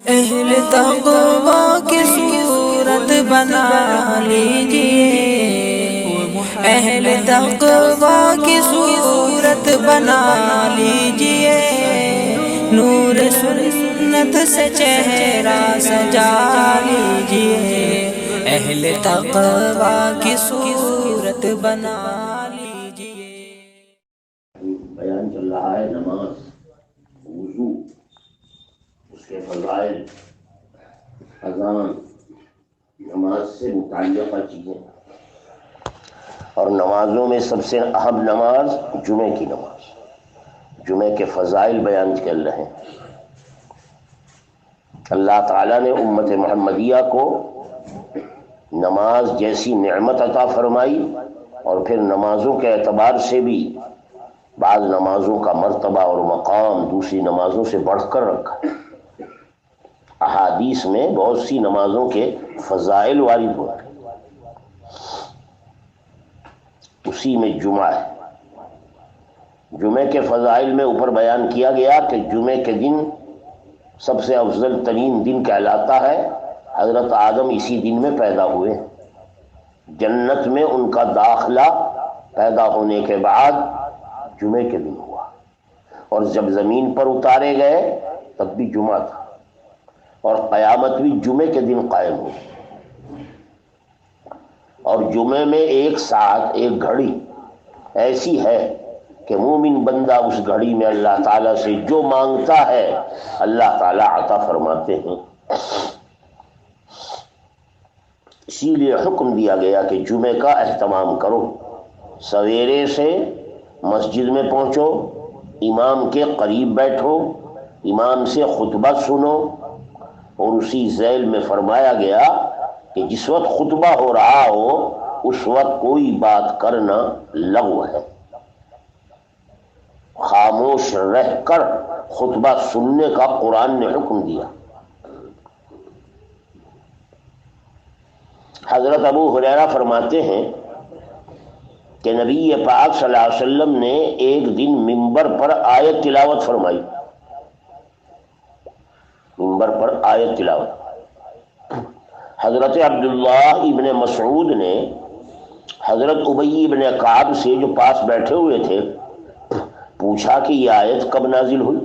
اہل تقوی کی صورت بنا لیجئے، اہل تقوی کی صورت بنا لیجئے، نور سنت سے چہرہ سجا لیجئے، اہل تقوی کی صورت بنا لیجئے۔ بیان چل رہا ہے نماز، وضو، اس کے فضائل، اذان، نماز سے متعلقہ چیزیں، اور نمازوں میں سب سے اہم نماز جمعے کی نماز، جمعے کے فضائل بیان چل رہے ہیں۔ اللہ تعالیٰ نے امت محمدیہ کو نماز جیسی نعمت عطا فرمائی، اور پھر نمازوں کے اعتبار سے بھی بعض نمازوں کا مرتبہ اور مقام دوسری نمازوں سے بڑھ کر رکھا۔ احادیث میں بہت سی نمازوں کے فضائل وارد ہوتے ہیں، اسی میں جمعہ ہے۔ جمعے کے فضائل میں اوپر بیان کیا گیا کہ جمعے کے دن سب سے افضل ترین دن کہلاتا ہے، حضرت آدم اسی دن میں پیدا ہوئے، جنت میں ان کا داخلہ پیدا ہونے کے بعد جمعے کے دن ہوا، اور جب زمین پر اتارے گئے تب بھی جمعہ تھا، اور قیامت بھی جمعے کے دن قائم ہوئی۔ اور جمعے میں ایک ساتھ ایک گھڑی ایسی ہے کہ مومن بندہ اس گھڑی میں اللہ تعالیٰ سے جو مانگتا ہے اللہ تعالیٰ عطا فرماتے ہیں۔ اسی لیے حکم دیا گیا کہ جمعے کا اہتمام کرو، سویرے سے مسجد میں پہنچو، امام کے قریب بیٹھو، امام سے خطبہ سنو، اور اسی ذیل میں فرمایا گیا کہ جس وقت خطبہ ہو رہا ہو اس وقت کوئی بات کرنا لغو ہے، خاموش رہ کر خطبہ سننے کا قرآن نے حکم دیا۔ حضرت ابو ہریرہ فرماتے ہیں کہ نبی پاک صلی اللہ علیہ وسلم نے ایک دن منبر پر آیت تلاوت فرمائی، منبر پر آیت تلاوت۔ حضرت عبداللہ ابن مسعود نے حضرت ابی ابن کعب سے جو پاس بیٹھے ہوئے تھے پوچھا کہ یہ آیت کب نازل ہوئی؟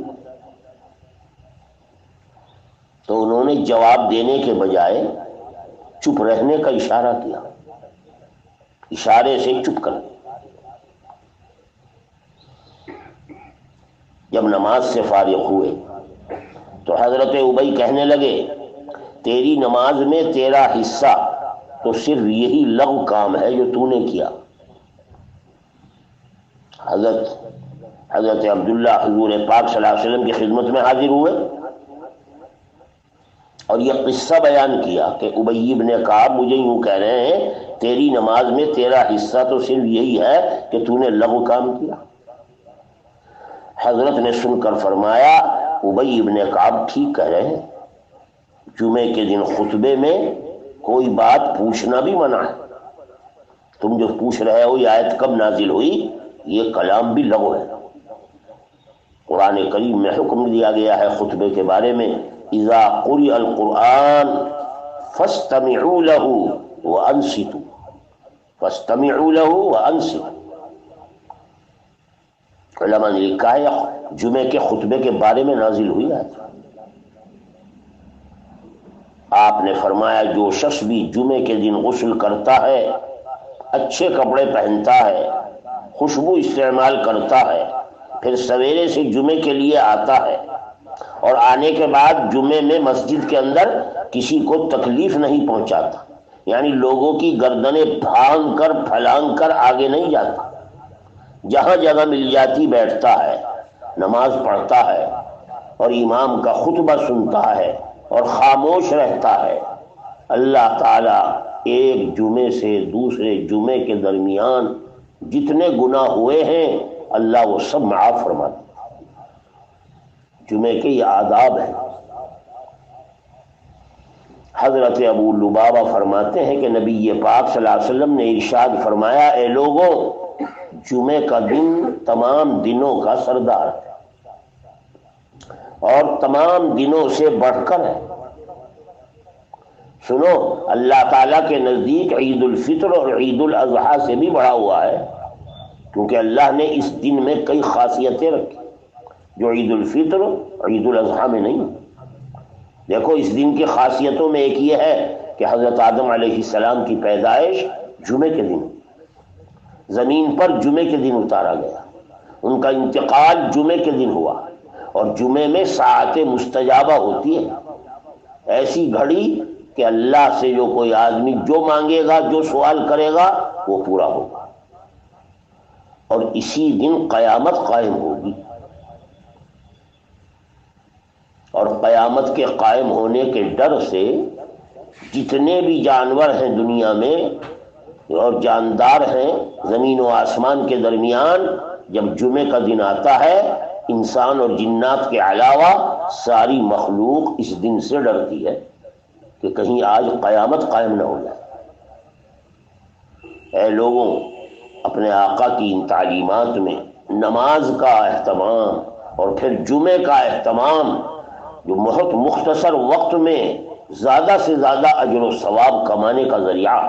تو انہوں نے جواب دینے کے بجائے چپ رہنے کا اشارہ کیا، اشارے سے چپ کر۔ جب نماز سے فارغ ہوئے تو حضرت ابی کہنے لگے تیری نماز میں تیرا حصہ تو صرف یہی لغو کام ہے جو تو نے کیا۔ حضرت عبداللہ حضور پاک صلی اللہ علیہ وسلم کی خدمت میں حاضر ہوئے اور یہ قصہ بیان کیا کہ ابی ابن کعب مجھے یوں کہہ رہے ہیں تیری نماز میں تیرا حصہ تو صرف یہی ہے کہ تو نے لغو کام کیا۔ حضرت نے سن کر فرمایا ابی ابن کعب ٹھیک کہہ رہے ہیں، جمعے کے دن خطبے میں کوئی بات پوچھنا بھی منع ہے، تم جو پوچھ رہے ہو یہ آیت کب نازل ہوئی یہ کلام بھی لغو ہے۔ قرآن کریم میں حکم دیا گیا ہے خطبے کے بارے میں اذا قرئ القرآن فاستمعوا له وانصتوا، فاستمعوا له وانصتوا۔ علماء نے لکھا ہے جمعے کے خطبے کے بارے میں نازل ہوئی ہے۔ آپ نے فرمایا جو شخص بھی جمعے کے دن غسل کرتا ہے، اچھے کپڑے پہنتا ہے، خوشبو استعمال کرتا ہے، پھر سویرے سے جمعے کے لیے آتا ہے، اور آنے کے بعد جمعے میں مسجد کے اندر کسی کو تکلیف نہیں پہنچاتا، یعنی لوگوں کی گردنیں بھانگ کر پھلانگ کر آگے نہیں جاتا، جہاں جگہ مل جاتی بیٹھتا ہے، نماز پڑھتا ہے اور امام کا خطبہ سنتا ہے اور خاموش رہتا ہے، اللہ تعالیٰ ایک جمعے سے دوسرے جمعے کے درمیان جتنے گناہ ہوئے ہیں اللہ وہ سب معاف فرما دے۔ جمعے کے یہ آداب ہیں۔ حضرت ابو لبابہ فرماتے ہیں کہ نبی پاک صلی اللہ علیہ وسلم نے ارشاد فرمایا اے لوگوں جمعے کا دن تمام دنوں کا سردار ہے، اور تمام دنوں سے بڑھ کر ہے۔ سنو، اللہ تعالیٰ کے نزدیک عید الفطر اور عید الاضحیٰ سے بھی بڑھا ہوا ہے، کیونکہ اللہ نے اس دن میں کئی خاصیتیں رکھی جو عید الفطر عید الاضحیٰ میں نہیں۔ دیکھو، اس دن کی خاصیتوں میں ایک یہ ہے کہ حضرت آدم علیہ السلام کی پیدائش جمعے کے دن، زمین پر جمعے کے دن اتارا گیا، ان کا انتقال جمعے کے دن ہوا، اور جمعے میں ساعت مستجابہ ہوتی ہے، ایسی گھڑی کہ اللہ سے جو کوئی آدمی جو مانگے گا، جو سوال کرے گا، وہ پورا ہوگا، اور اسی دن قیامت قائم ہوگی۔ اور قیامت کے قائم ہونے کے ڈر سے جتنے بھی جانور ہیں دنیا میں اور جاندار ہیں زمین و آسمان کے درمیان، جب جمعے کا دن آتا ہے، انسان اور جنات کے علاوہ ساری مخلوق اس دن سے ڈرتی ہے کہ کہیں آج قیامت قائم نہ ہو جائے۔ اے لوگوں، اپنے آقا کی ان تعلیمات میں نماز کا اہتمام اور پھر جمعے کا اہتمام، جو بہت مختصر وقت میں زیادہ سے زیادہ اجر و ثواب کمانے کا ذریعہ۔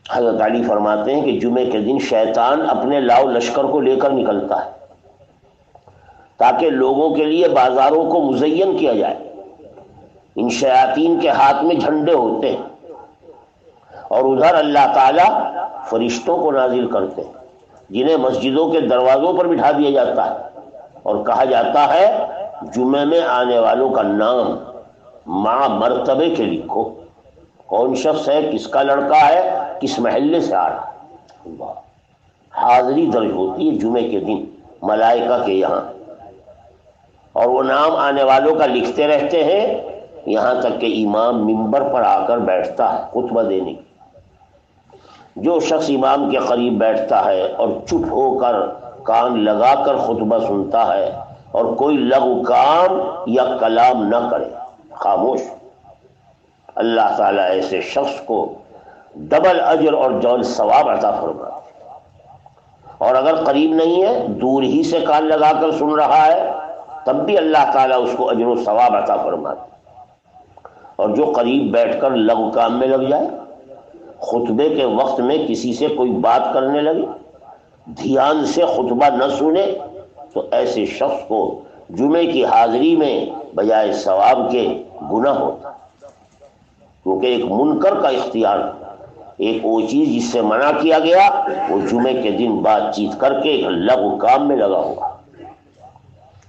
حضرت علی فرماتے ہیں کہ جمعے کے دن شیطان اپنے لاؤ لشکر کو لے کر نکلتا ہے تاکہ لوگوں کے لیے بازاروں کو مزین کیا جائے۔ ان شیاطین کے ہاتھ میں جھنڈے ہوتے ہیں، اور ادھر اللہ تعالیٰ فرشتوں کو نازل کرتے ہیں جنہیں مسجدوں کے دروازوں پر بٹھا دیا جاتا ہے، اور کہا جاتا ہے جمعے میں آنے والوں کا نام مع مرتبے کے لکھو، کون شخص ہے، کس کا لڑکا ہے، کس محلے سے آ رہا ہے۔ اللہ، حاضری درج ہوتی ہے جمعے کے دن ملائکہ کے یہاں، اور وہ نام آنے والوں کا لکھتے رہتے ہیں یہاں تک کہ امام ممبر پر آ کر بیٹھتا ہے خطبہ دینے کی۔ جو شخص امام کے قریب بیٹھتا ہے اور چپ ہو کر کان لگا کر خطبہ سنتا ہے اور کوئی لغو کام یا کلام نہ کرے، خاموش، اللہ تعالیٰ ایسے شخص کو ڈبل اجر اور ڈبل ثواب عطا فرماتا ہے۔ اور اگر قریب نہیں ہے، دور ہی سے کان لگا کر سن رہا ہے، تب بھی اللہ تعالیٰ اس کو اجر و ثواب عطا فرماتا ہے۔ اور جو قریب بیٹھ کر لغو کام میں لگ جائے، خطبے کے وقت میں کسی سے کوئی بات کرنے لگے، دھیان سے خطبہ نہ سنے، تو ایسے شخص کو جمعے کی حاضری میں بجائے ثواب کے گناہ ہوتا، کیونکہ ایک منکر کا اختیار، ایک وہ چیز جس سے منع کیا گیا، وہ جمعے کے دن بات چیت کر کے ایک لغو کام میں لگا ہوا۔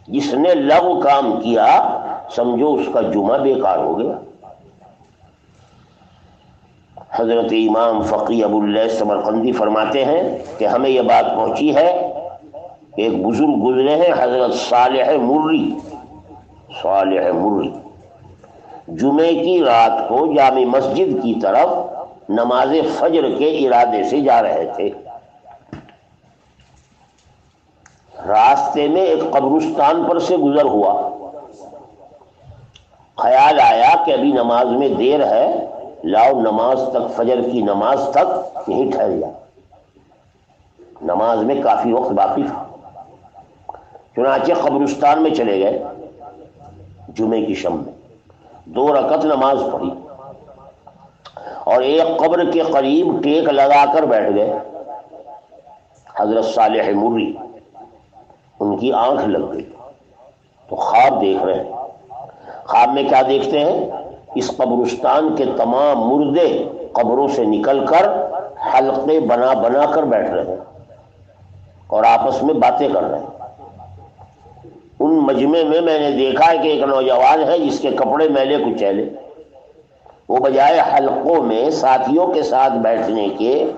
جس نے لغو کام کیا، سمجھو اس کا جمعہ بیکار ہو گیا۔ حضرت امام فقی ابو اللیث سمرقندی فرماتے ہیں کہ ہمیں یہ بات پہنچی ہے کہ ایک بزرگ گزرے ہیں، حضرت صالح مری، جمعے کی رات کو جامع مسجد کی طرف نماز فجر کے ارادے سے جا رہے تھے۔ راستے میں ایک قبرستان پر سے گزر ہوا، خیال آیا کہ ابھی نماز میں دیر ہے، لاؤ نماز تک، فجر کی نماز تک یہیں ٹھہر جائے، نماز میں کافی وقت باقی تھا۔ چنانچہ قبرستان میں چلے گئے، جمعے کی شب میں 2 رکعت نماز پڑھی، اور ایک قبر کے قریب ٹیک لگا کر بیٹھ گئے۔ حضرت صالح مری، ان کی آنکھ لگ گئی تو خواب دیکھ رہے ہیں۔ خواب میں کیا دیکھتے ہیں؟ اس قبرستان کے تمام مردے قبروں سے نکل کر حلقے بنا بنا کر بیٹھ رہے ہیں اور آپس میں باتیں کر رہے ہیں۔ ان مجمع میں میں نے دیکھا ہے کہ ایک نوجوان ہے جس کے کپڑے میلے کچیلے، وہ بجائے حلقوں میں ساتھیوں کے ساتھ بیٹھنے کے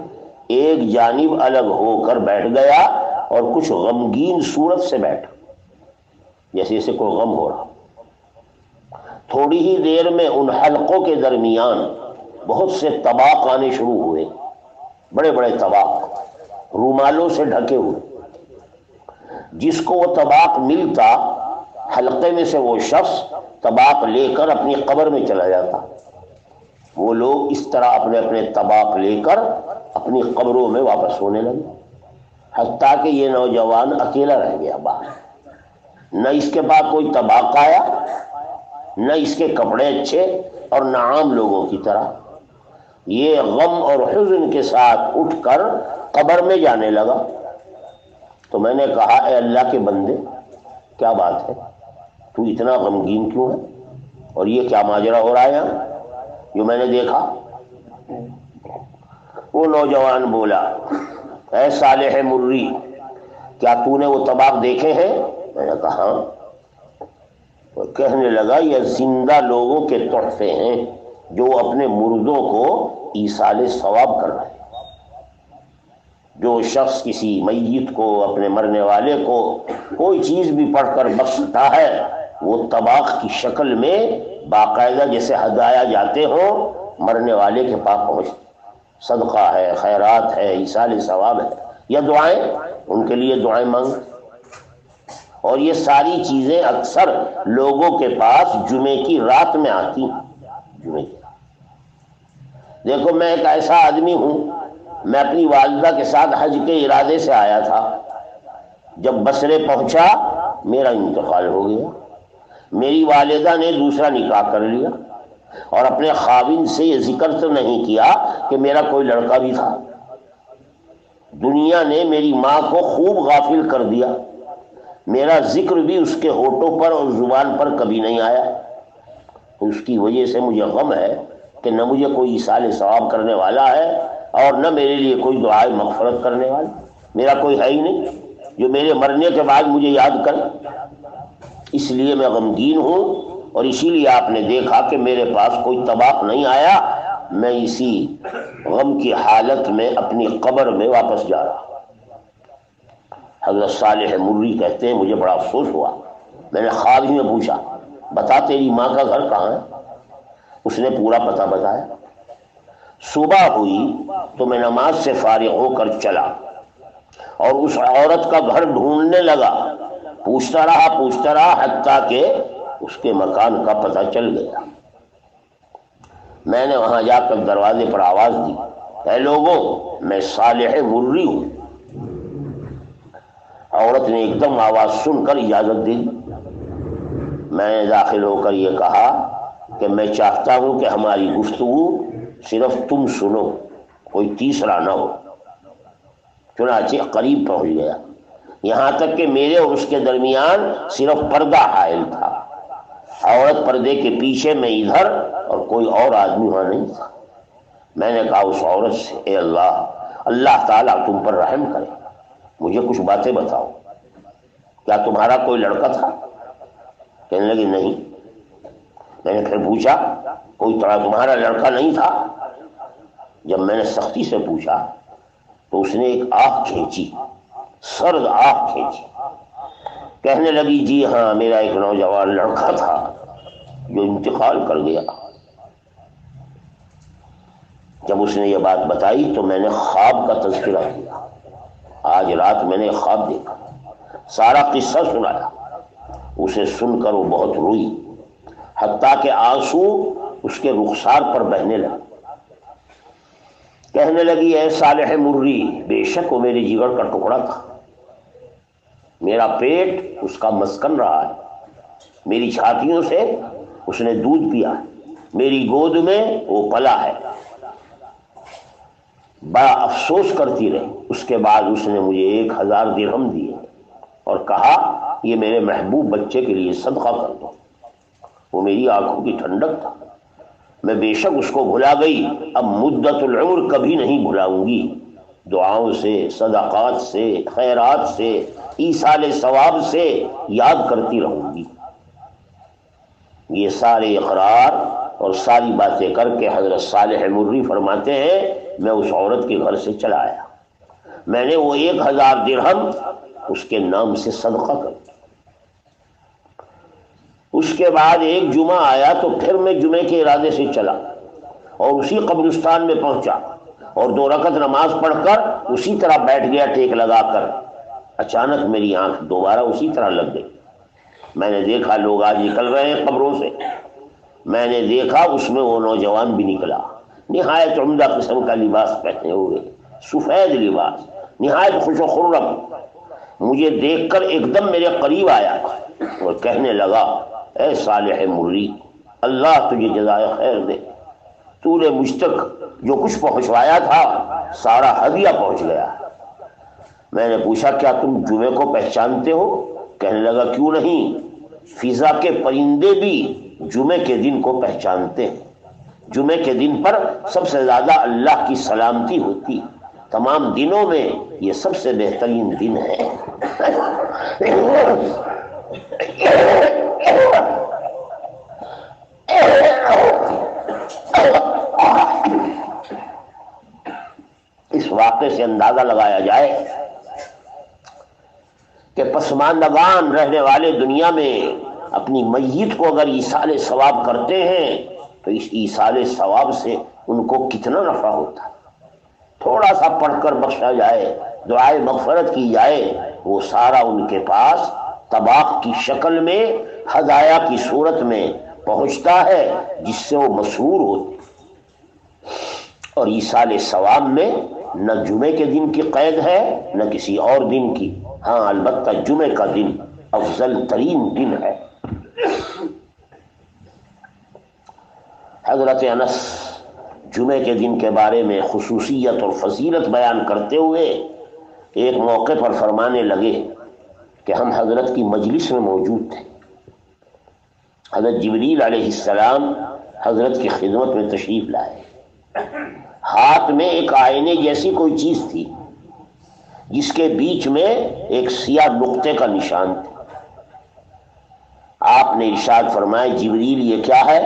ایک جانب الگ ہو کر بیٹھ گیا اور کچھ غمگین صورت سے بیٹھا، جیسے اسے کوئی غم ہو رہا۔ تھوڑی ہی دیر میں ان حلقوں کے درمیان بہت سے طباق آنے شروع ہوئے، بڑے بڑے طباق رومالوں سے ڈھکے ہوئے۔ جس کو وہ طباق ملتا، حلقے میں سے وہ شخص طباق لے کر اپنی قبر میں چلا جاتا۔ وہ لوگ اس طرح اپنے اپنے طباق لے کر اپنی قبروں میں واپس ہونے لگے، حتیٰ کہ یہ نوجوان اکیلا رہ گیا باہر۔ نہ اس کے پاس کوئی طباق آیا، نہ اس کے کپڑے اچھے، اور نہ عام لوگوں کی طرح یہ غم اور حزن کے ساتھ اٹھ کر قبر میں جانے لگا۔ تو میں نے کہا اے اللہ کے بندے، کیا بات ہے، تو اتنا غمگین کیوں ہے، اور یہ کیا ماجرا ہو رہا ہے یہاں جو میں نے دیکھا؟ وہ نوجوان بولا اے صالح مری، کیا تو نے وہ طباق دیکھے ہیں؟ میں نے کہا ہاں۔ وہ کہنے لگا یہ زندہ لوگوں کے تحفے ہیں جو اپنے مردوں کو ایصال ثواب کر رہے ہیں۔ جو شخص کسی میت کو، اپنے مرنے والے کو کوئی چیز بھی پڑھ کر بخشتا ہے، وہ طباق کی شکل میں باقاعدہ جیسے ہدایا جاتے ہوں مرنے والے کے پاس پہنچ، صدقہ ہے، خیرات ہے، ایصال ثواب ہے، یا دعائیں، ان کے لیے دعائیں مانگ۔ اور یہ ساری چیزیں اکثر لوگوں کے پاس جمعے کی رات میں آتی ہیں۔ جمعے کی رات، دیکھو میں ایک ایسا آدمی ہوں، میں اپنی والدہ کے ساتھ حج کے ارادے سے آیا تھا، جب بصرے پہنچا میرا انتقال ہو گیا۔ میری والدہ نے دوسرا نکاح کر لیا، اور اپنے خاوند سے یہ ذکر تو نہیں کیا کہ میرا کوئی لڑکا بھی تھا۔ دنیا نے میری ماں کو خوب غافل کر دیا، میرا ذکر بھی اس کے ہونٹوں پر اور زبان پر کبھی نہیں آیا۔ تو اس کی وجہ سے مجھے غم ہے کہ نہ مجھے کوئی ایصال ثواب کرنے والا ہے، اور نہ میرے لیے کوئی دعائے مغفرت کرنے والا، میرا کوئی ہے ہی نہیں جو میرے مرنے کے بعد مجھے یاد کرے۔ اس لیے میں غمگین ہوں، اور اسی لیے آپ نے دیکھا کہ میرے پاس کوئی طباق نہیں آیا، میں اسی غم کی حالت میں اپنی قبر میں واپس جا رہا۔ حضرت صالح مری کہتے ہیں مجھے بڑا افسوس ہوا، میں نے خواب ہی میں پوچھا بتا تیری ماں کا گھر کہاں ہے؟ اس نے پورا پتہ بتایا۔ صبح ہوئی تو میں نماز سے فارغ ہو کر چلا اور اس عورت کا گھر ڈھونڈنے لگا، پوچھتا رہا حتیٰ کہ اس کے مکان کا پتہ چل گیا۔ میں نے وہاں جا کر دروازے پر آواز دی، اے لوگوں، میں صالح مری ہوں۔ عورت نے ایک دم آواز سن کر اجازت دی۔ میں نے داخل ہو کر یہ کہا کہ میں چاہتا ہوں کہ ہماری گفتگو صرف تم سنو، کوئی تیسرا نہ ہو۔ چنانچہ قریب پہنچ گیا، یہاں تک کہ میرے اور اس کے درمیان صرف پردہ حائل تھا۔ عورت پردے کے پیچھے، میں ادھر، اور کوئی اور آدمی وہاں نہیں تھا۔ میں نے کہا اس عورت سے، اے اللہ تعالیٰ تم پر رحم کرے، مجھے کچھ باتیں بتاؤ، کیا تمہارا کوئی لڑکا تھا؟ کہنے لگی نہیں۔ میں نے پھر پوچھا کوئی تمہارا لڑکا نہیں تھا؟ جب میں نے سختی سے پوچھا تو اس نے ایک آہ کھینچی، سرد آہ کھینچی، کہنے لگی جی ہاں، میرا ایک نوجوان لڑکا تھا جو انتقال کر گیا۔ جب اس نے یہ بات بتائی تو میں نے خواب کا تذکرہ کیا، آج رات میں نے خواب دیکھا، سارا قصہ سنایا۔ اسے سن کر وہ بہت روئی، حتیٰ کہ آنسو اس کے رخسار پر بہنے لگے۔ کہنے لگی اے صالح مری، بے شک وہ میرے جگر کا ٹکڑا تھا، میرا پیٹ اس کا مسکن رہا ہے، میری چھاتیوں سے اس نے دودھ پیا ہے، میری گود میں وہ پلا ہے۔ بڑا افسوس کرتی رہی۔ اس کے بعد اس نے مجھے 1000 درہم دیے اور کہا یہ میرے محبوب بچے کے لیے صدقہ کر دو۔ وہ میری آنکھوں کی ٹھنڈک تھا، میں بے شک اس کو بھلا گئی، اب مدت العمر کبھی نہیں بھلاؤں گی۔ دعاؤں سے، صدقات سے، خیرات سے، ایصال ثواب سے یاد کرتی رہوں گی۔ یہ سارے اقرار اور ساری باتیں کر کے حضرت صالح مری فرماتے ہیں میں اس عورت کے گھر سے چلا آیا، میں نے وہ 1000 درہم اس کے نام سے صدقہ کر دیا۔ اس کے بعد ایک جمعہ آیا تو پھر میں جمعے کے ارادے سے چلا اور اسی قبرستان میں پہنچا اور 2 رکعت نماز پڑھ کر اسی طرح بیٹھ گیا ٹیک لگا کر۔ اچانک میری آنکھ دوبارہ اسی طرح لگ گئی، میں نے دیکھا لوگ آج نکل رہے ہیں قبروں سے، میں نے دیکھا اس میں وہ نوجوان بھی نکلا، نہایت عمدہ قسم کا لباس پہنے ہوئے، سفید لباس، نہایت خوش و خرم۔ مجھے دیکھ کر ایک دم میرے قریب آیا اور کہنے لگا اے صالح مری، اللہ تجھے جزائے خیر دے، تو نے مجھ تک جو کچھ پہنچوایا تھا سارا ہدیہ پہنچ گیا۔ میں نے پوچھا کیا تم جمعے کو پہچانتے ہو؟ کہنے لگا کیوں نہیں، فضا کے پرندے بھی جمعے کے دن کو پہچانتے ہیں۔ جمعے کے دن پر سب سے زیادہ اللہ کی سلامتی ہوتی، تمام دنوں میں یہ سب سے بہترین دن ہے۔ اس واقعے سے اندازہ لگایا جائے کہ پسماندگان رہنے والے دنیا میں اپنی میت کو اگر ایصال ثواب کرتے ہیں تو اس ایصال ثواب سے ان کو کتنا نفع ہوتا ہے۔ تھوڑا سا پڑھ کر بخشا جائے، دعائے مغفرت کی جائے، وہ سارا ان کے پاس طباق کی شکل میں ہدایہ کی صورت میں پہنچتا ہے، جس سے وہ مسحور ہوتے۔ اور ایصال ثواب میں نہ جمعے کے دن کی قید ہے نہ کسی اور دن کی، ہاں البتہ جمعے کا دن افضل ترین دن ہے۔ حضرت انس جمعے کے دن کے بارے میں خصوصیت اور فضیلت بیان کرتے ہوئے ایک موقع پر فرمانے لگے کہ ہم حضرت کی مجلس میں موجود تھے، حضرت جبریل علیہ السلام حضرت کی خدمت میں تشریف لائے، ہاتھ میں ایک آئینے جیسی کوئی چیز تھی جس کے بیچ میں ایک سیاہ نقطے کا نشان تھا۔ آپ نے ارشاد فرمایا جبریل یہ کیا ہے؟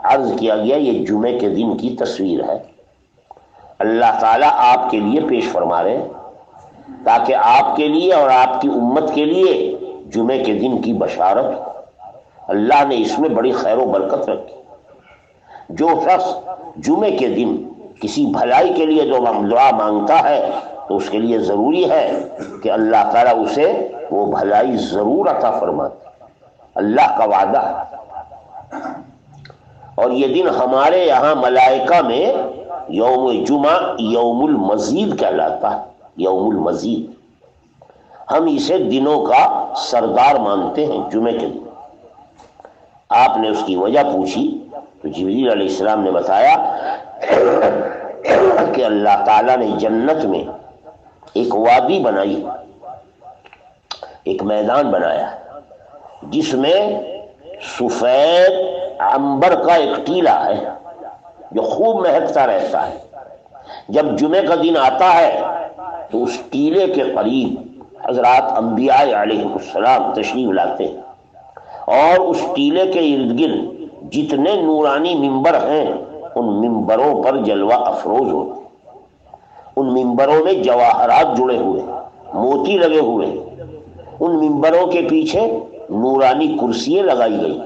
عرض کیا گیا یہ جمعے کے دن کی تصویر ہے، اللہ تعالیٰ آپ کے لیے پیش فرما رہے ہیں تاکہ آپ کے لیے اور آپ کی امت کے لیے جمعے کے دن کی بشارت ہو۔ اللہ نے اس میں بڑی خیر و برکت رکھی۔ جو شخص جمعے کے دن کسی بھلائی کے لیے دعا مانگتا ہے تو اس کے لیے ضروری ہے کہ اللہ تعالیٰ اسے وہ بھلائی ضرور عطا فرماتے، اللہ کا وعدہ ہے۔ اور یہ دن ہمارے یہاں ملائکہ میں یوم جمعہ یوم المزید کہلاتا ہے، یوم المزید۔ ہم اسے دنوں کا سردار مانتے ہیں جمعے کے دن۔ آپ نے اس کی وجہ پوچھی تو جبریل علیہ السلام نے بتایا کہ اللہ تعالیٰ نے جنت میں ایک وادی بنائی، ایک میدان بنایا جس میں سفید عنبر کا ایک ٹیلہ ہے جو خوب مہکتا رہتا ہے۔ جب جمعے کا دن آتا ہے تو اس ٹیلے کے قریب حضرات انبیاء علیہ السلام تشریف لاتے ہیں اور اس ٹیلے کے ارد گرد جتنے نورانی ممبر ہیں ان ممبروں پر جلوہ افروز ہوتے، ان ممبروں میں جواہرات جڑے ہوئے، موتی لگے ہوئے، ان ممبروں کے پیچھے نورانی کرسیاں لگائی گئی۔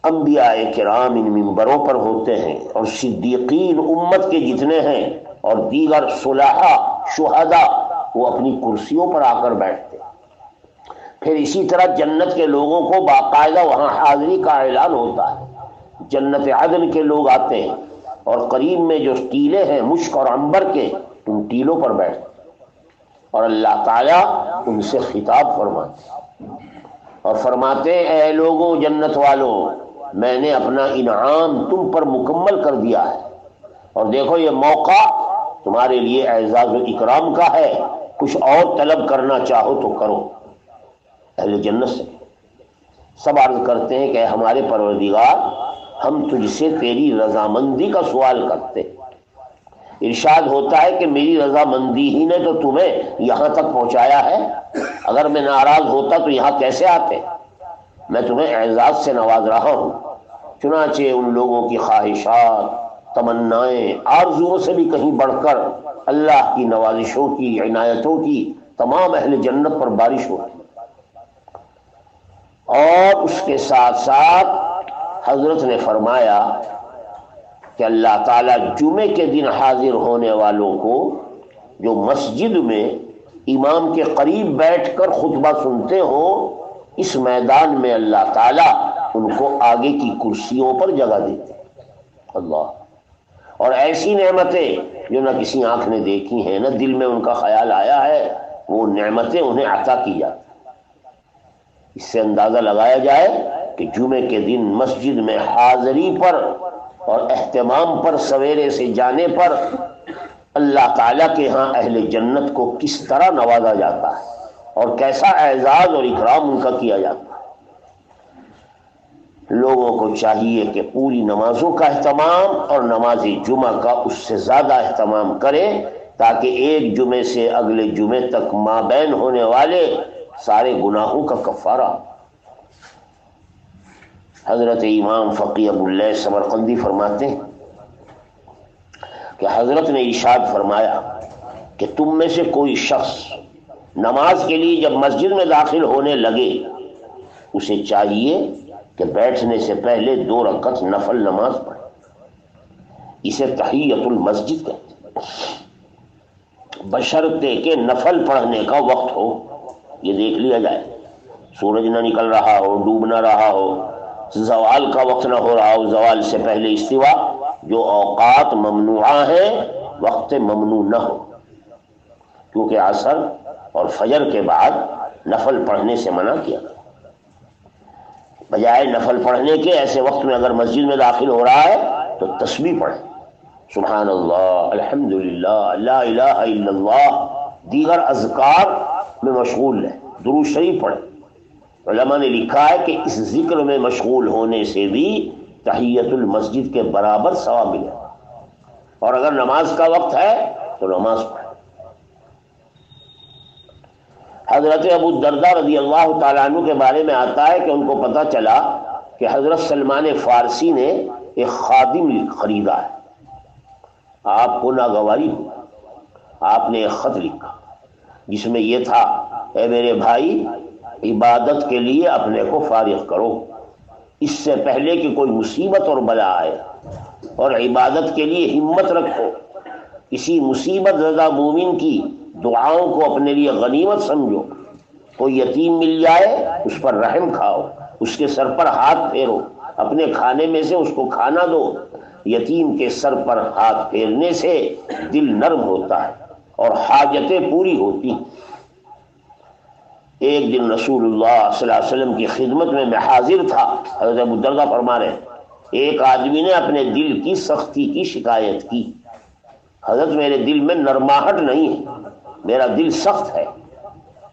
انبیاء کرام ان ممبروں پر ہوتے ہیں اور صدیقین امت کے جتنے ہیں اور دیگر صلحاء شہداء وہ اپنی کرسیوں پر آ کر بیٹھتے۔ پھر اسی طرح جنت کے لوگوں کو باقاعدہ وہاں حاضری کا اعلان ہوتا ہے، جنت عدن کے لوگ آتے ہیں اور قریب میں جو ٹیلے ہیں مشک اور عنبر کے ان ٹیلوں پر بیٹھتے اور اللہ تعالیٰ ان سے خطاب فرماتے اور فرماتے اے لوگوں جنت والوں میں نے اپنا انعام تم پر مکمل کر دیا ہے اور دیکھو یہ موقع تمہارے لیے اعزاز و اکرام کا ہے، کچھ اور طلب کرنا چاہو تو کرو۔ اہل جنت سے سب عرض کرتے ہیں کہ ہمارے پروردگار ہم تجھ سے تیری رضامندی کا سوال کرتے۔ ارشاد ہوتا ہے کہ میری رضامندی ہی نے تو تمہیں یہاں تک پہنچایا ہے، اگر میں ناراض ہوتا تو یہاں کیسے آتے؟ میں تمہیں اعزاز سے نواز رہا ہوں۔ چنانچہ ان لوگوں کی خواہشات، تمنائیں، آرزوؤں سے بھی کہیں بڑھ کر اللہ کی نوازشوں کی، عنایتوں کی تمام اہل جنت پر بارش ہوتی اور اس کے ساتھ ساتھ حضرت نے فرمایا کہ اللہ تعالیٰ جمعے کے دن حاضر ہونے والوں کو جو مسجد میں امام کے قریب بیٹھ کر خطبہ سنتے ہوں اس میدان میں اللہ تعالیٰ ان کو آگے کی کرسیوں پر جگہ دیتے۔ اللہ، اور ایسی نعمتیں جو نہ کسی آنکھ نے دیکھی ہیں نہ دل میں ان کا خیال آیا ہے وہ نعمتیں انہیں عطا کی جاتی۔ اس سے اندازہ لگایا جائے کہ جمعے کے دن مسجد میں حاضری پر اور اہتمام پر سویرے سے جانے پر اللہ تعالیٰ کے ہاں اہل جنت کو کس طرح نوازا جاتا ہے اور کیسا اعزاز اور اکرام ان کا کیا جاتا ہے۔ لوگوں کو چاہیے کہ پوری نمازوں کا اہتمام اور نماز جمعہ کا اس سے زیادہ اہتمام کرے، تاکہ ایک جمعے سے اگلے جمعے تک مابین ہونے والے سارے گناہوں کا کفارہ۔ حضرت امام فقی ابو اللیث سمرقندی فرماتے ہیں کہ حضرت نے ارشاد فرمایا کہ تم میں سے کوئی شخص نماز کے لیے جب مسجد میں داخل ہونے لگے، اسے چاہیے کہ بیٹھنے سے پہلے 2 رکعت نفل نماز پڑھے۔ اسے تحیۃ المسجد کہتے ہیں، بشرطے کہ نفل پڑھنے کا وقت ہو۔ یہ دیکھ لیا جائے سورج نہ نکل رہا ہو، ڈوب نہ رہا ہو، زوال کا وقت نہ ہو رہا ہو، زوال سے پہلے استوا، جو اوقات ممنوعہ ہیں وقت ممنوع نہ ہو، کیونکہ عصر اور فجر کے بعد نفل پڑھنے سے منع کیا گیا۔ بجائے نفل پڑھنے کے ایسے وقت میں اگر مسجد میں داخل ہو رہا ہے تو تسبیح پڑھے، سبحان اللہ، الحمدللہ، لا الہ الا اللہ، دیگر اذکار میں مشغول ہے، درود شریف پڑھے۔ علماء نے لکھا ہے کہ اس ذکر میں مشغول ہونے سے بھی تحیۃ المسجد کے برابر ثواب ملے، اور اگر نماز کا وقت ہے تو نماز پڑھے۔ حضرت ابو الدرداء رضی اللہ تعالیٰ عنہ کے بارے میں آتا ہے کہ ان کو پتہ چلا کہ حضرت سلمان فارسی نے ایک خادم خریدا ہے۔ آپ کو ناگواری ہوئی، آپ نے ایک خط لکھا جس میں یہ تھا، اے میرے بھائی، عبادت کے لیے اپنے کو فارغ کرو اس سے پہلے کہ کوئی مصیبت اور بلا آئے، اور عبادت کے لیے ہمت رکھو۔ کسی مصیبت زدہ مومن کی دعاؤں کو اپنے لیے غنیمت سمجھو۔ کوئی یتیم مل جائے اس پر رحم کھاؤ، اس کے سر پر ہاتھ پھیرو، اپنے کھانے میں سے اس کو کھانا دو۔ یتیم کے سر پر ہاتھ پھیرنے سے دل نرم ہوتا ہے اور حاجتیں پوری ہوتی۔ ایک دن رسول اللہ صلی اللہ علیہ وسلم کی خدمت میں حاضر تھا، حضرت ابو الدرداء فرما رہے ہیں، ایک آدمی نے اپنے دل کی سختی کی شکایت کی، حضرت میرے دل میں نرماہٹ نہیں ہے، میرا دل سخت ہے۔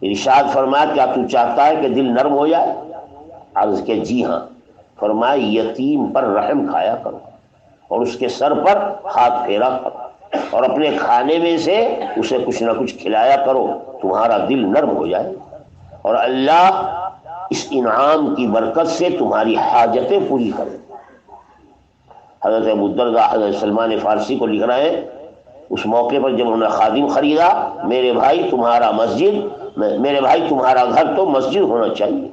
ارشاد فرمایا، کیا تو چاہتا ہے کہ دل نرم ہو جائے؟ عرض کہ جی ہاں۔ فرمایا، یتیم پر رحم کھایا کرو اور اس کے سر پر ہاتھ پھیرا کرو، اور اپنے کھانے میں سے اسے کچھ نہ کچھ کھلایا کرو، تمہارا دل نرم ہو جائے، اور اللہ اس انعام کی برکت سے تمہاری حاجتیں پوری کرے۔ حضرت ابو الدرداء حضرت سلمان فارسی کو لکھ رہے ہیں، اس موقع پر جب انہوں نے خادم خریدا، میرے بھائی تمہارا گھر تو مسجد ہونا چاہیے۔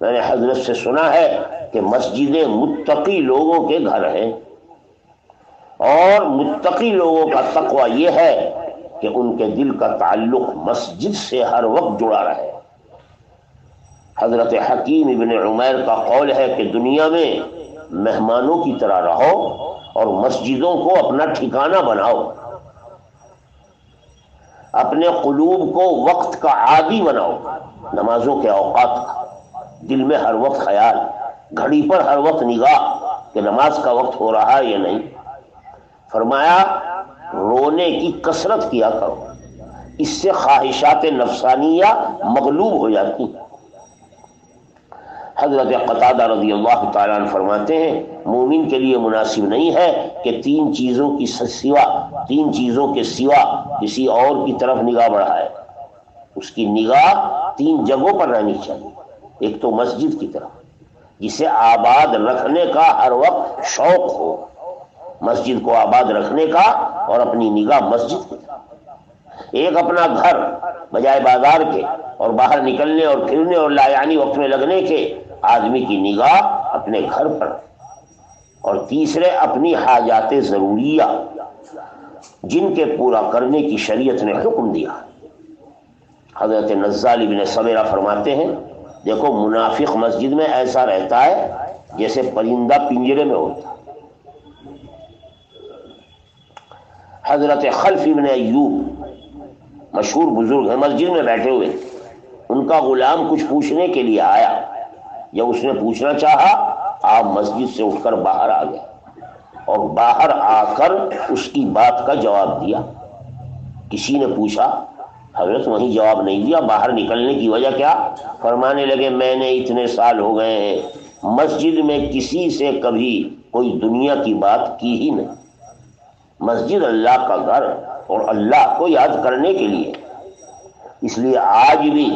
میں نے حضرت سے سنا ہے کہ مسجدیں متقی لوگوں کے گھر ہیں، اور متقی لوگوں کا تقوی یہ ہے کہ ان کے دل کا تعلق مسجد سے ہر وقت جڑا رہے۔ حضرت حکیم ابن عمیر کا قول ہے کہ دنیا میں مہمانوں کی طرح رہو اور مسجدوں کو اپنا ٹھکانہ بناؤ، اپنے قلوب کو وقت کا عادی بناؤ، نمازوں کے اوقات کا، دل میں ہر وقت خیال، گھڑی پر ہر وقت نگاہ کہ نماز کا وقت ہو رہا ہے یا نہیں۔ فرمایا، رونے کی کثرت کیا کرو، اس سے خواہشات نفسانیہ مغلوب ہو جاتی ہیں۔ حضرت قتادہ رضی اللہ تعالیٰ عنہ فرماتے ہیں، مومن کے لیے مناسب نہیں ہے کہ تین چیزوں کے سوا کسی اور کی طرف نگاہ بڑھائے۔ اس کی نگاہ 3 جگہوں پر رہنی چاہیے۔ ایک تو مسجد کی طرف، جسے آباد رکھنے کا ہر وقت شوق ہو، مسجد کو آباد رکھنے کا، اور اپنی نگاہ مسجد کی طرف۔ ایک اپنا گھر، بجائے بازار کے اور باہر نکلنے اور پھرنے اور لا یعنی وقت میں لگنے کے، آدمی کی نگاہ اپنے گھر پر۔ اور تیسرے، اپنی حاجات ضروریہ جن کے پورا کرنے کی شریعت نے حکم دیا۔ حضرت نزال بن سویرہ فرماتے ہیں، دیکھو منافق مسجد میں ایسا رہتا ہے جیسے پرندہ پنجرے میں ہوتا ہے۔ حضرت خلف ابن ایوب مشہور بزرگ ہیں، مسجد میں بیٹھے ہوئے، ان کا غلام کچھ پوچھنے کے لیے آیا، جب اس نے پوچھنا چاہا آپ مسجد سے اٹھ کر باہر آ گئے اور باہر آ کر اس کی بات کا جواب دیا۔ کسی نے پوچھا، حضرت وہیں جواب نہیں دیا، باہر نکلنے کی وجہ کیا؟ فرمانے لگے میں نے اتنے سال ہو گئے ہیں مسجد میں کسی سے کبھی کوئی دنیا کی بات کی ہی نہیں۔ مسجد اللہ کا گھر اور اللہ کو یاد کرنے کے لیے، اس لیے آج بھی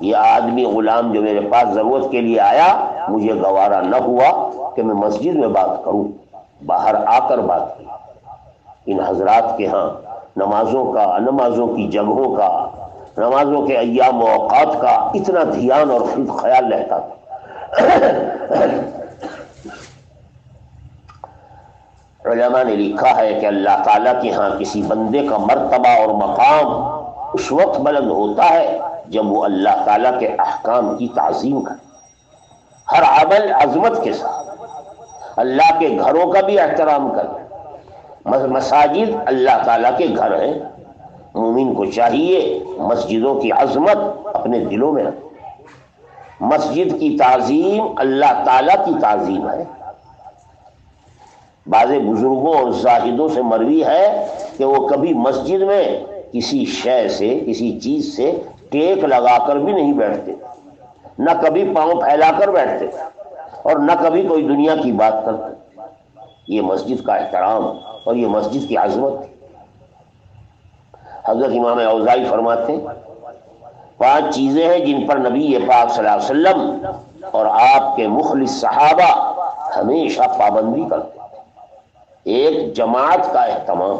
یہ آدمی غلام جو میرے پاس ضرورت کے لیے آیا، مجھے گوارا نہ ہوا کہ میں مسجد میں بات کروں، باہر آ کر بات کی۔ ان حضرات کے ہاں نمازوں کا، نمازوں کی جگہوں کا، نمازوں کے ایام و اوقات کا اتنا دھیان اور خیال رہتا تھا۔ علماء نے لکھا ہے کہ اللہ تعالیٰ کے ہاں کسی بندے کا مرتبہ اور مقام اس وقت بلند ہوتا ہے جب وہ اللہ تعالیٰ کے احکام کی تعظیم کرے، ہر عمل عظمت کے ساتھ، اللہ کے گھروں کا بھی احترام کرے۔ مساجد اللہ تعالیٰ کے گھر ہیں، مومن کو چاہیے مسجدوں کی عظمت اپنے دلوں میں رکھے۔ مسجد کی تعظیم اللہ تعالیٰ کی تعظیم ہے۔ بعض بزرگوں اور زاہدوں سے مروی ہے کہ وہ کبھی مسجد میں کسی شے سے، کسی چیز سے ٹیک لگا کر بھی نہیں بیٹھتے، نہ کبھی پاؤں پھیلا کر بیٹھتے اور نہ کبھی کوئی دنیا کی بات کرتے۔ یہ مسجد کا احترام اور یہ مسجد کی عظمت تھی۔ حضرت امام اوزاعی فرماتے ہیں 5 چیزیں ہیں جن پر نبی پاک صلی اللہ علیہ وسلم اور آپ کے مخلص صحابہ ہمیشہ پابندی کرتے تھے۔ ایک جماعت کا اہتمام،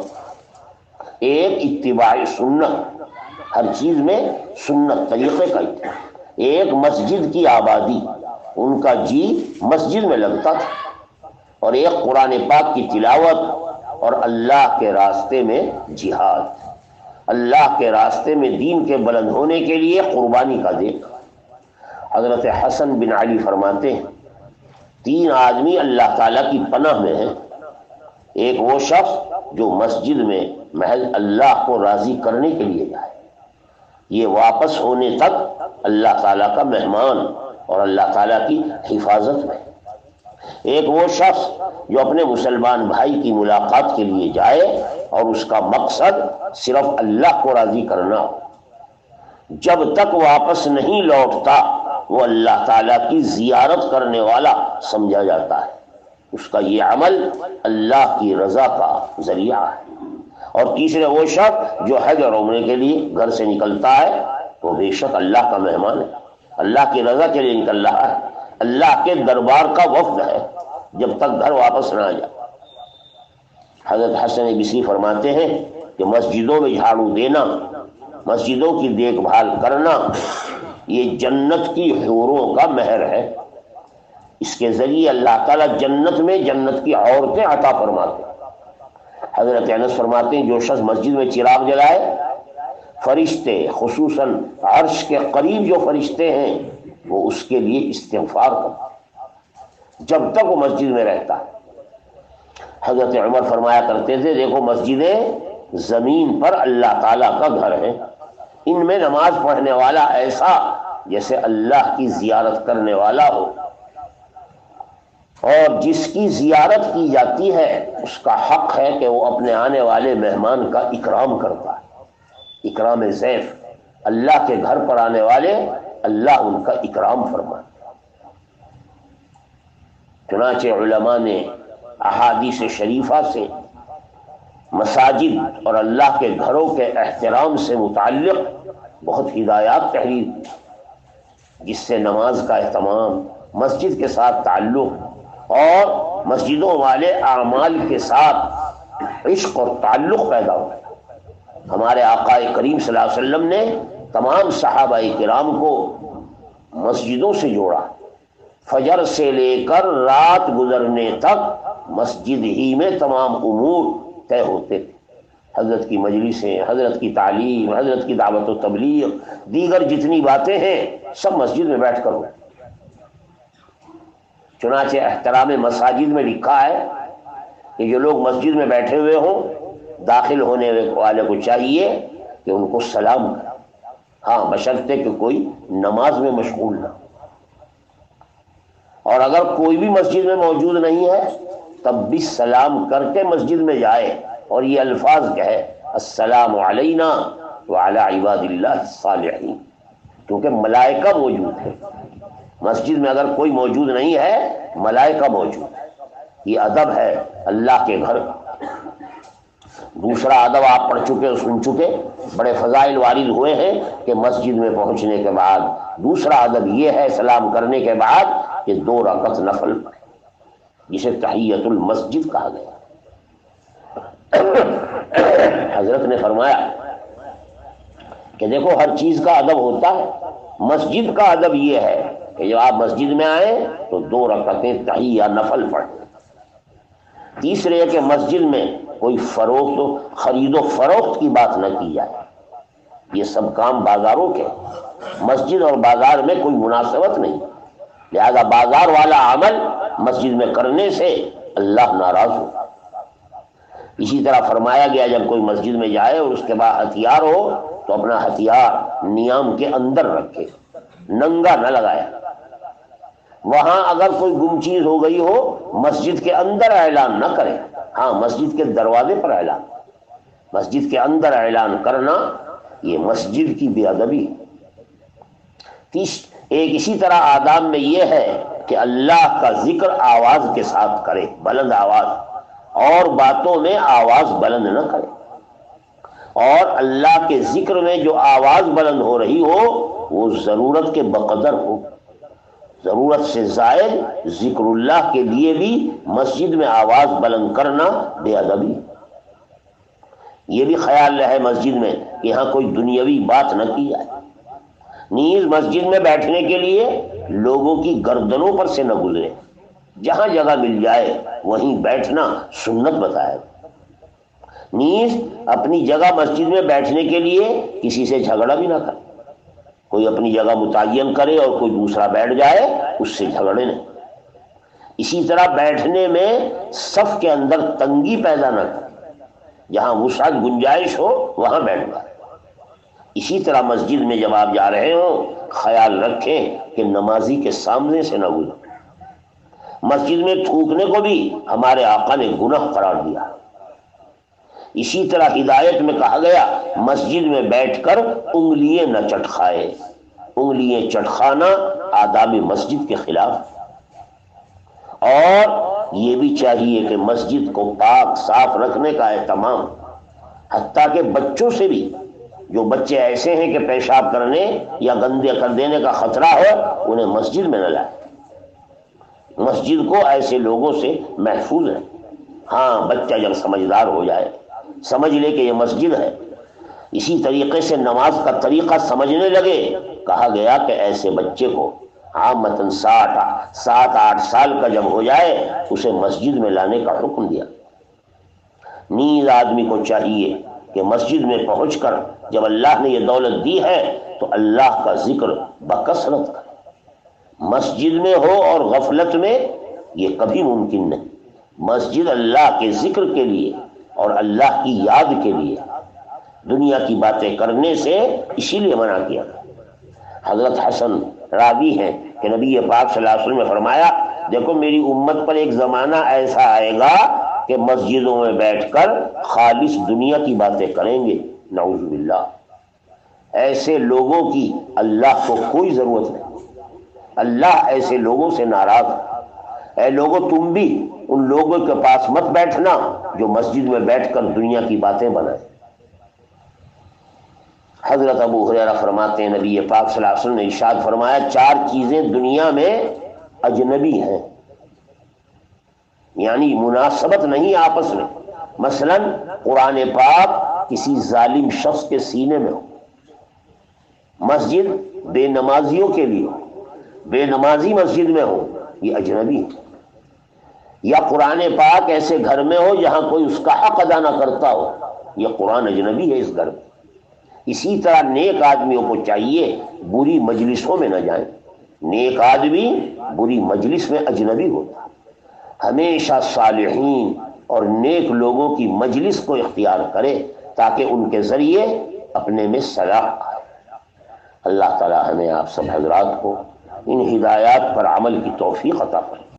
ایک اتباع سنت، ہر چیز میں سنت طریقے کا اتباع، ایک مسجد کی آبادی، ان کا جی مسجد میں لگتا تھا، اور ایک قرآن پاک کی تلاوت اور اللہ کے راستے میں جہاد، اللہ کے راستے میں دین کے بلند ہونے کے لیے قربانی کا دینا۔ حضرت حسن بن علی فرماتے ہیں 3 آدمی اللہ تعالیٰ کی پناہ میں ہیں۔ ایک وہ شخص جو مسجد میں محض اللہ کو راضی کرنے کے لیے جائے، یہ واپس ہونے تک اللہ تعالیٰ کا مہمان اور اللہ تعالیٰ کی حفاظت میں۔ ایک وہ شخص جو اپنے مسلمان بھائی کی ملاقات کے لیے جائے اور اس کا مقصد صرف اللہ کو راضی کرنا ہو، جب تک واپس نہیں لوٹتا وہ اللہ تعالیٰ کی زیارت کرنے والا سمجھا جاتا ہے، اس کا یہ عمل اللہ کی رضا کا ذریعہ ہے۔ اور تیسرے وہ شخص جو حج اور عمرے کے لیے گھر سے نکلتا ہے، وہ بے شک اللہ کا مہمان ہے، اللہ کی رضا کے لیے نکل رہا ہے، اللہ کے دربار کا وفد ہے، جب تک گھر واپس نہ آ جائے۔ حضرت حسن بصری فرماتے ہیں کہ مسجدوں میں جھاڑو دینا، مسجدوں کی دیکھ بھال کرنا، یہ جنت کی حوروں کا مہر ہے۔ اس کے ذریعے اللہ تعالیٰ جنت میں جنت کی عورتیں عطا فرماتے ہیں۔ حضرت انس فرماتے ہیں جو شخص مسجد میں چراغ جلائے، فرشتے خصوصاً عرش کے قریب جو فرشتے ہیں وہ اس کے لیے استغفار کرتے جب تک وہ مسجد میں رہتا ہے۔ حضرت عمر فرمایا کرتے تھے دیکھو مسجدیں زمین پر اللہ تعالیٰ کا گھر ہے، ان میں نماز پڑھنے والا ایسا جیسے اللہ کی زیارت کرنے والا ہو، اور جس کی زیارت کی جاتی ہے اس کا حق ہے کہ وہ اپنے آنے والے مہمان کا اکرام کرتا ہے، اکرام ضیف، اللہ کے گھر پر آنے والے اللہ ان کا اکرام فرماتا ہے۔ چنانچہ علماء نے احادیث شریفہ سے مساجد اور اللہ کے گھروں کے احترام سے متعلق بہت ہدایات تحریر کی، جس سے نماز کا اہتمام، مسجد کے ساتھ تعلق اور مسجدوں والے اعمال کے ساتھ عشق اور تعلق پیدا ہوا۔ ہمارے آقا کریم صلی اللہ علیہ وسلم نے تمام صحابہ کرام کو مسجدوں سے جوڑا، فجر سے لے کر رات گزرنے تک مسجد ہی میں تمام امور طے ہوتے تھے۔ حضرت کی مجلسیں، حضرت کی تعلیم، حضرت کی دعوت و تبلیغ، دیگر جتنی باتیں ہیں سب مسجد میں بیٹھ کر ہوئی۔ چنانچہ احترام مساجد میں لکھا ہے کہ جو لوگ مسجد میں بیٹھے ہوئے ہوں، داخل ہونے والے کو چاہیے کہ ان کو سلام کرے، ہاں بشرطے کہ کوئی نماز میں مشغول نہ ہو۔ اور اگر کوئی بھی مسجد میں موجود نہیں ہے تب بھی سلام کر کے مسجد میں جائے اور یہ الفاظ کہے السلام علینا وعلی عباد اللہ الصالحین، کیونکہ ملائکہ موجود ہے مسجد میں۔ اگر کوئی موجود نہیں ہے ملائکہ موجود ہے، یہ ادب ہے اللہ کے گھر کا۔ دوسرا ادب آپ پڑھ چکے اور سن چکے، بڑے فضائل وارد ہوئے ہیں کہ مسجد میں پہنچنے کے بعد دوسرا ادب یہ ہے سلام کرنے کے بعد کہ 2 رکعت نفل پڑھے، جسے تحیۃ المسجد کہا گیا۔ حضرت نے فرمایا کہ دیکھو ہر چیز کا ادب ہوتا ہے، مسجد کا ادب یہ ہے کہ جب آپ مسجد میں آئیں تو 2 رکعتیں تحیہ نفل پڑھیں۔ تیسرے کہ مسجد میں کوئی خرید و فروخت کی بات نہ کی جائے، یہ سب کام بازاروں کے، مسجد اور بازار میں کوئی مناسبت نہیں، لہذا بازار والا عمل مسجد میں کرنے سے اللہ ناراض ہو۔ اسی طرح فرمایا گیا جب کوئی مسجد میں جائے اور اس کے بعد ہتھیار ہو تو اپنا ہتھیار نیام کے اندر رکھے، ننگا نہ لگایا۔ وہاں اگر کوئی گم چیز ہو گئی ہو مسجد کے اندر اعلان نہ کرے، ہاں مسجد کے دروازے پر اعلان، مسجد کے اندر اعلان کرنا یہ مسجد کی بے ادبی۔ ایک اسی طرح آداب میں یہ ہے کہ اللہ کا ذکر آواز کے ساتھ کرے، بلند آواز، اور باتوں میں آواز بلند نہ کرے، اور اللہ کے ذکر میں جو آواز بلند ہو رہی ہو وہ ضرورت کے بقدر ہو، ضرورت سے زائد ذکر اللہ کے لیے بھی مسجد میں آواز بلند کرنا بے ادبی۔ یہ بھی خیال رہے مسجد میں کہ یہاں کوئی دنیاوی بات نہ کی جائے، نیز مسجد میں بیٹھنے کے لیے لوگوں کی گردنوں پر سے نہ گزرے، جہاں جگہ مل جائے وہیں بیٹھنا سنت بتایا۔ نیز اپنی جگہ مسجد میں بیٹھنے کے لیے کسی سے جھگڑا بھی نہ کرے، کوئی اپنی جگہ متعین کرے اور کوئی دوسرا بیٹھ جائے اس سے جھگڑے نہیں۔ اسی طرح بیٹھنے میں صف کے اندر تنگی پیدا نہ کرے، جہاں وسعت گنجائش ہو وہاں بیٹھ جائے۔ اسی طرح مسجد میں جب آپ جا رہے ہوں خیال رکھیں کہ نمازی کے سامنے سے نہ گزریں۔ مسجد میں تھوکنے کو بھی ہمارے آقا نے گناہ قرار دیا۔ اسی طرح ہدایت میں کہا گیا مسجد میں بیٹھ کر انگلیاں نہ چٹکھائے، انگلیاں چٹکھانا آداب مسجد کے خلاف۔ اور یہ بھی چاہیے کہ مسجد کو پاک صاف رکھنے کا اہتمام، حتیٰ کہ بچوں سے بھی، جو بچے ایسے ہیں کہ پیشاب کرنے یا گندے کر دینے کا خطرہ ہو انہیں مسجد میں نہ لائے، مسجد کو ایسے لوگوں سے محفوظ ہے۔ ہاں بچہ جب سمجھدار ہو جائے، سمجھ لے کہ یہ مسجد ہے، اسی طریقے سے نماز کا طریقہ سمجھنے لگے، کہا گیا کہ ایسے بچے کو عامتاً 7-8 سال کا جب ہو جائے اسے مسجد میں لانے کا حکم دیا۔ نیز آدمی کو چاہیے کہ مسجد میں پہنچ کر جب اللہ نے یہ دولت دی ہے تو اللہ کا ذکر بکثرت کرے۔ مسجد میں ہو اور غفلت میں یہ کبھی ممکن نہیں، مسجد اللہ کے ذکر کے لیے اور اللہ کی یاد کے لیے، دنیا کی باتیں کرنے سے اسی لیے منع کیا۔ حضرت حسن راوی ہیں کہ نبی پاک صلی اللہ علیہ وسلم نے فرمایا دیکھو میری امت پر ایک زمانہ ایسا آئے گا کہ مسجدوں میں بیٹھ کر خالص دنیا کی باتیں کریں گے، نعوذ باللہ۔ ایسے لوگوں کی اللہ کو کوئی ضرورت نہیں، اللہ ایسے لوگوں سے ناراض ہے۔ اے لوگوں تم بھی ان لوگوں کے پاس مت بیٹھنا جو مسجد میں بیٹھ کر دنیا کی باتیں بنائیں۔ حضرت ابو ہریرہ فرماتے ہیں نبی پاک صلی اللہ علیہ وسلم نے ارشاد فرمایا 4 چیزیں دنیا میں اجنبی ہیں، یعنی مناسبت نہیں آپس میں۔ مثلا قرآن پاک کسی ظالم شخص کے سینے میں ہو، مسجد بے نمازیوں کے لیے ہو، بے نمازی مسجد میں ہو، یہ اجنبی ہے۔ یا قرآن پاک ایسے گھر میں ہو جہاں کوئی اس کا حق ادا نہ کرتا ہو، یہ قرآن اجنبی ہے اس گھر میں۔ اسی طرح نیک آدمیوں کو چاہیے بری مجلسوں میں نہ جائیں، نیک آدمی بری مجلس میں اجنبی ہوتا ہے، ہمیشہ صالحین اور نیک لوگوں کی مجلس کو اختیار کرے تاکہ ان کے ذریعے اپنے میں صلاح آئے۔ اللہ تعالی ہمیں آپ سب حضرات کو ان ہدایات پر عمل کی توفیق عطا فرمائے۔